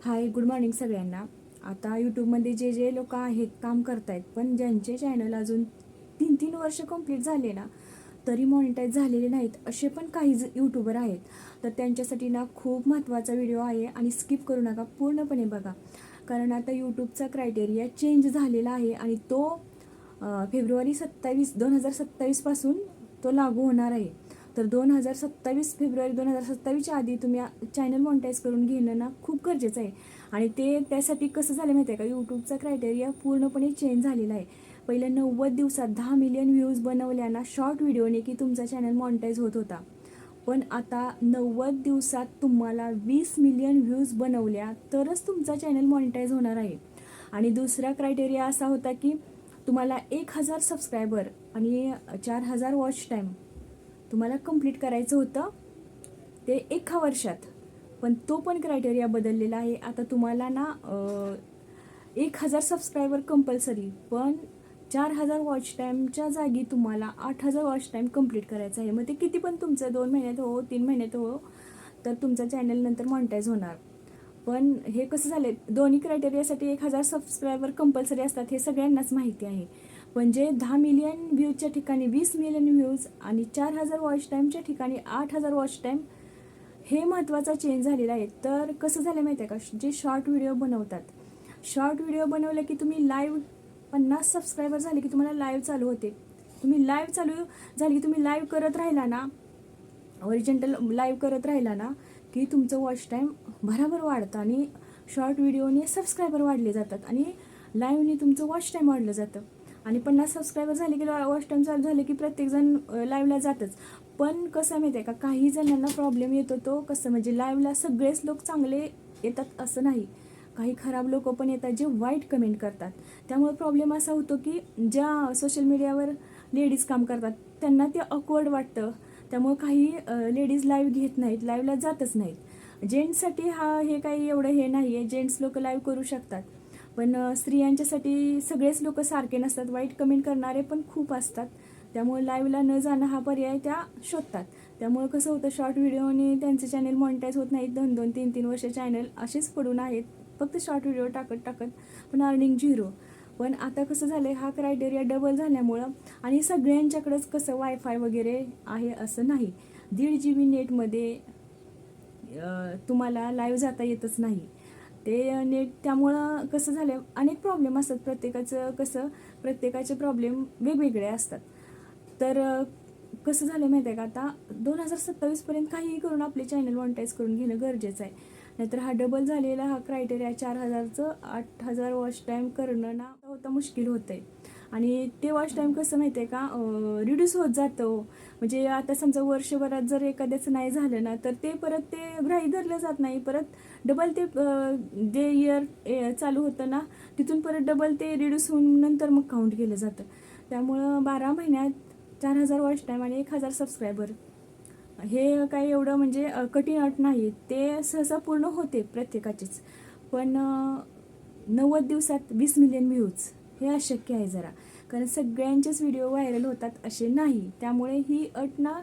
हाय, good morning सगळ्यांना. आता यूट्यूबमध्ये जे लोक आहेत काम करतायत, पण ज्यांचे चॅनल अजून 3-3 वर्ष कंप्लीट झाले ना, तरी मॉनिटाईज झालेले नाहीत, असे पण काही यूट्यूबर आहेत. तर त्यांच्यासाठी ना खूप महत्त्वाचा व्हिडिओ आहे आणि स्किप करू नका, पूर्णपणे बघा. कारण आता यूट्यूबचा क्रायटेरिया चेंज झालेला आहे आणि तो फेब्रुवारी 2027 पासून तो लागू होणार आहे. तर 2027 आधी तुम्ही चॅनल मॉनिटाईज करून घेणं ना खूप गरजेचं आहे. आणि त्यासाठी कसं झालं माहिती आहे का, यूट्यूबचा क्रायटेरिया पूर्णपणे चेंज झालेला आहे. पहिलं 90 दिवसात 10 मिलियन व्ह्यूज बनवल्या ना शॉर्ट व्हिडिओने की तुमचा चॅनल मॉनिटाईज होत होता. पण आता 90 दिवसात तुम्हाला 20 मिलियन व्ह्यूज बनवल्या तरच तुमचा चॅनल मॉनिटाईज होणार आहे. आणि दुसरा क्रायटेरिया असा होता की तुम्हाला 1000 सबस्क्रायबर आणि 4000 वॉच टाईम तुम्हाला कंप्लीट करायचं होतं ते 1 वर्षात. पण तो पण क्रायटेरिया बदललेला आहे. आता तुम्हाला ना 1000 सबस्क्रायबर कंपल्सरी, पण 4000 वॉच टाईमच्या जागी तुम्हाला 8000 वॉच टाईम कंप्लीट करायचं आहे. मग ते किती पण तुमचं 2 महिन्यात हो, 3 महिन्यात हो, तर तुमचा चॅनल नंतर मॉनिटाईज होणार. पण हे कसं झालं, दोन्ही क्रायटेरियासाठी 1000 सबस्क्रायबर कंपल्सरी असतात हे सगळ्यांनाच माहिती आहे. पण जे 10 मिलियन व्ह्यूजच्या ठिकाणी 20 मिलियन व्ह्यूज आणि 4000 वॉच टाईमच्या ठिकाणी 8000 वॉच टाईम, हे महत्त्वाचा चेंज झालेला आहे. तर कसं झालं माहिती आहे का, जे शॉर्ट व्हिडिओ बनवतात, शॉर्ट व्हिडिओ बनवलं की तुम्ही लाईव्ह 50 सबस्क्रायबर झाले की तुम्हाला लाईव्ह चालू होते. तुम्ही लाईव्ह चालू झाली की तुम्ही लाईव्ह करत राहिला ना, ओरिजिनल लाईव्ह करत राहिला ना, की तुमचं वॉच टाईम भराभर वाढतं आणि शॉर्ट व्हिडिओने सबस्क्रायबर वाढले जातात आणि लाईव्हने तुमचं वॉच टाईम वाढलं जातं. आणि 50 सबस्क्रायबर झाले की वॉच टाईम चालू झाले की प्रत्येकजण लाईव्हला जातच. पण कसं माहिती आहे का, काही जणांना प्रॉब्लेम येतो तो कसं, म्हणजे लाईव्हला सगळेच लोक चांगले येतात असं नाही, काही खराब लोक पण येतात जे वाईट कमेंट करतात. त्यामुळे प्रॉब्लेम असा होतो की ज्या सोशल मीडियावर लेडीज काम करतात त्यांना ते ऑकवर्ड वाटतं. त्यामुळे काही लेडीज लाईव्ह घेत नाहीत, लाईव्हला जातच नाहीत. जेंट्ससाठी हे काही एवढं हे नाही आहे, जेंट्स लोक लाईव्ह करू शकतात. पण स्त्रियांच्यासाठी सगळेच लोक सारखे नसतात, वाईट कमेंट करणारे पण खूप असतात. त्यामुळे लाईव्हला न जाणं हा पर्याय त्या शोधतात. त्यामुळे कसं होतं, शॉर्ट व्हिडिओने त्यांचे चॅनल मॉनिटाईज होत नाहीत. 2-2, 3-3 वर्ष चॅनल असेच पडून आहेत, फक्त शॉर्ट व्हिडिओ टाकत पण अर्निंग झिरो. पण आता कसं झालं आहे, हा क्रायटेरिया डबल झाल्यामुळं आणि सगळ्यांच्याकडेच कसं वायफाय वगैरे आहे असं नाही. 1.5 GB नेटमध्ये तुम्हाला लाईव्ह जाता येतच नाही. ते नेट, त्यामुळं कसं झालं, अनेक प्रॉब्लेम असतात. प्रत्येकाचे प्रॉब्लेम वेगवेगळे असतात. तर कसं झालं माहिती आहे का, आता 2027पर्यंत काहीही करून आपले चॅनल मॉनिटाईज करून घेणं गरजेचं आहे. नाहीतर हा डबल झालेला हा क्रायटेरिया 4000चं 8000 वॉच टाईम करणं ना होता मुश्किल होतं आहे. आणि ते वॉच टाईम कसं माहिती आहे का, रिड्यूस होत जातं. म्हणजे आता समजा वर्षभरात जर एखाद्याचं नाही झालं ना, तर ते परत ते गृहीत धरलं जात नाही. परत डबल ते जे इयर चालू होतं ना, तिथून परत डबल ते रिड्यूस होऊन नंतर मग काउंट केलं जातं. त्यामुळं 12 महिन्यात 4000 वॉच टाईम आणि 1000 सबस्क्रायबर हे काही एवढं म्हणजे कठीण अट नाही. ते सहसा पूर्ण होते प्रत्येकाचीच. पण 90 दिवसात 20 मिलियन व्ह्यूज हे अशक्य आहे जरा. कारण सगळ्यांचेच व्हिडिओ व्हायरल होतात असे नाही. त्यामुळे ही अट ना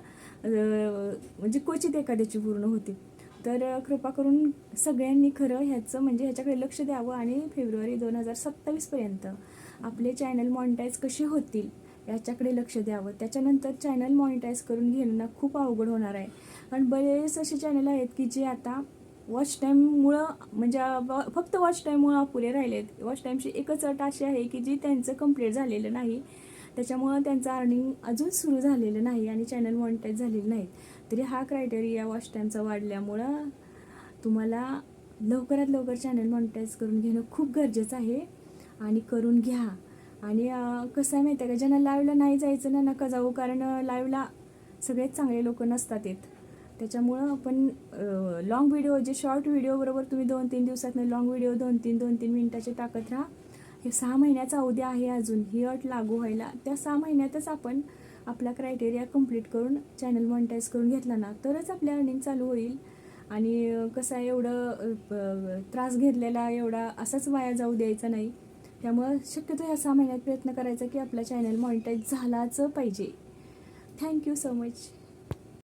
म्हणजे क्वचित एखाद्याची पूर्ण होते. तर कृपा करून सगळ्यांनी खरं ह्याच्याकडे लक्ष द्यावं आणि फेब्रुवारी 2027पर्यंत आपले चॅनल मॉनिटाईज कसे होतील याच्याकडे लक्ष द्यावं. त्याच्यानंतर चॅनल मॉनिटाईज करून घेणं खूप अवघड होणार आहे. कारण बरेच असे चॅनल आहेत की जे आता वॉच टाईममुळं म्हणजे फक्त वॉच टाईममुळं अपुरे राहिले आहेत. वॉच टाईमची एकच अट अशी आहे की जी त्यांचं कंप्लीट झालेलं नाही, त्याच्यामुळं त्यांचं अर्निंग अजून सुरू झालेलं नाही आणि चॅनल मॉनिटाईज झालेलं नाही. तरी हा क्रायटेरिया वॉच टाईमचा वाढल्यामुळं तुम्हाला लवकरात लवकर चॅनल मॉनिटाईज करून घेणं खूप गरजेचं आहे आणि करून घ्या. आणि कसं आहे माहिती आहे का, ज्यांना लाईव्हला नाही जायचं ना, नका जाऊ. कारण लाईव्हला सगळेच चांगले लोक नसतात येत. त्याच्यामुळं आपण लाँग व्हिडिओ, जे शॉर्ट व्हिडिओबरोबर तुम्ही 2-3 दिवसातनं लाँग व्हिडिओ 2-3 मिनिटाचे टाकत राहा. हे 6 महिन्याचा अवधी आहे अजून ही अट लागू व्हायला. त्या 6 महिन्यातच आपण आपला क्रायटेरिया कंप्लीट करून चॅनल मॉनिटाईज करून घेतला ना, तरच आपली अर्निंग चालू होईल. आणि कसं आहे, एवढं त्रास घेतलेला एवढा असाच वाया जाऊ द्यायचा नाही. त्यामुळं शक्यतो ह्या 6 महिन्यात प्रयत्न करायचा की आपला चॅनल मॉनिटाईज झालाच पाहिजे. Thank you so much.